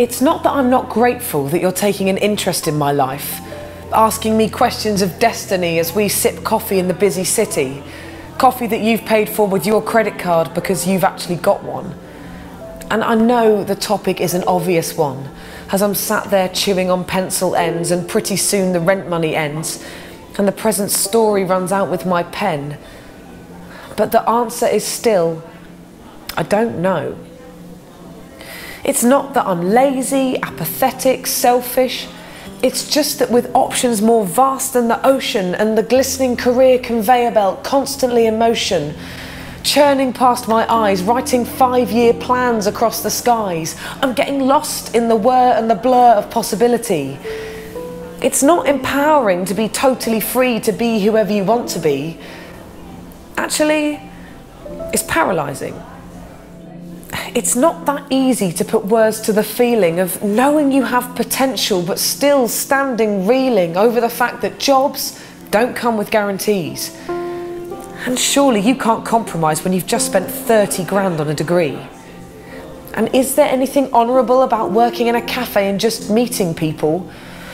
It's not that I'm not grateful that you're taking an interest in my life, asking me questions of destiny as we sip coffee in the busy city, coffee that you've paid for with your credit card because you've actually got one. And I know the topic is an obvious one, as I'm sat there chewing on pencil ends and pretty soon the rent money ends and the present story runs out with my pen. But the answer is still, I don't know. It's not that I'm lazy, apathetic, selfish. It's just that with options more vast than the ocean and the glistening career conveyor belt constantly in motion, churning past my eyes, writing 5-year plans across the skies, I'm getting lost in the whir and the blur of possibility. It's not empowering to be totally free to be whoever you want to be. Actually, it's paralysing. It's not that easy to put words to the feeling of knowing you have potential but still standing reeling over the fact that jobs don't come with guarantees. And surely you can't compromise when you've just spent 30 grand on a degree. And is there anything honourable about working in a cafe and just meeting people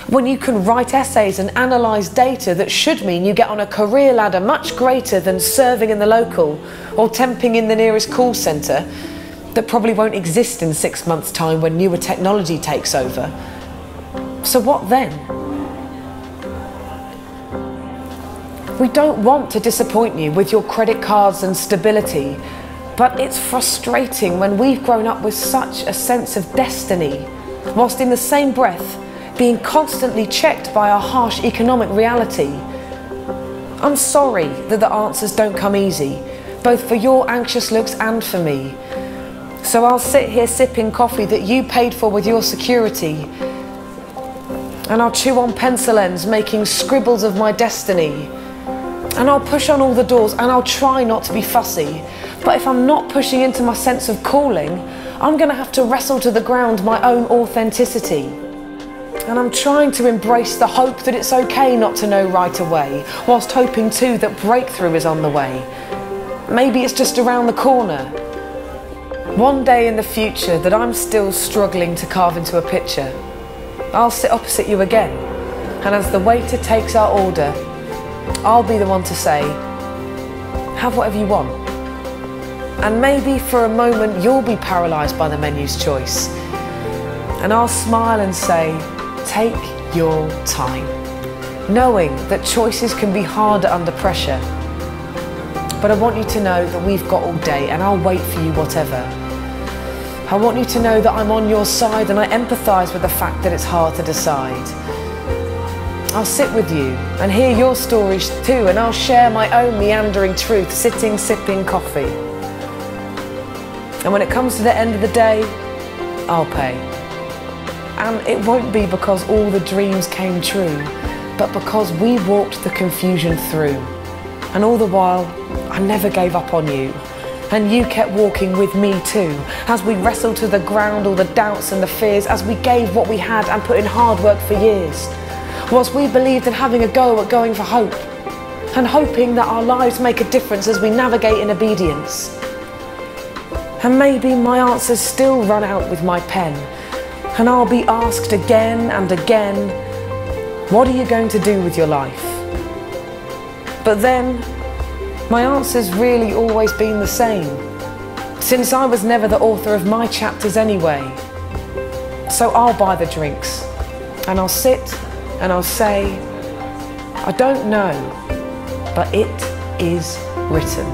when you can write essays and analyse data that should mean you get on a career ladder much greater than serving in the local or temping in the nearest call centre that probably won't exist in 6 months' time when newer technology takes over? So what then? We don't want to disappoint you with your credit cards and stability, but it's frustrating when we've grown up with such a sense of destiny, whilst in the same breath being constantly checked by our harsh economic reality. I'm sorry that the answers don't come easy, both for your anxious looks and for me. So I'll sit here sipping coffee that you paid for with your security, and I'll chew on pencil ends making scribbles of my destiny. And I'll push on all the doors and I'll try not to be fussy. But if I'm not pushing into my sense of calling, I'm going to have to wrestle to the ground my own authenticity. And I'm trying to embrace the hope that it's okay not to know right away, whilst hoping too that breakthrough is on the way. Maybe it's just around the corner. One day in the future that I'm still struggling to carve into a picture, I'll sit opposite you again, and as the waiter takes our order, I'll be the one to say, have whatever you want. And maybe for a moment you'll be paralysed by the menu's choice. And I'll smile and say, take your time, knowing that choices can be harder under pressure. But I want you to know that we've got all day and I'll wait for you whatever. I want you to know that I'm on your side and I empathise with the fact that it's hard to decide. I'll sit with you and hear your stories too, and I'll share my own meandering truth, sitting, sipping coffee. And when it comes to the end of the day, I'll pay. And it won't be because all the dreams came true, but because we walked the confusion through. And all the while, I never gave up on you. And you kept walking with me too, as we wrestled to the ground all the doubts and the fears, as we gave what we had and put in hard work for years. Whilst we believed in having a go at going for hope, and hoping that our lives make a difference as we navigate in obedience. And maybe my answers still run out with my pen, and I'll be asked again and again, what are you going to do with your life? But then, my answer's really always been the same, since I was never the author of my chapters anyway. So I'll buy the drinks, and I'll sit and I'll say, I don't know, but it is written.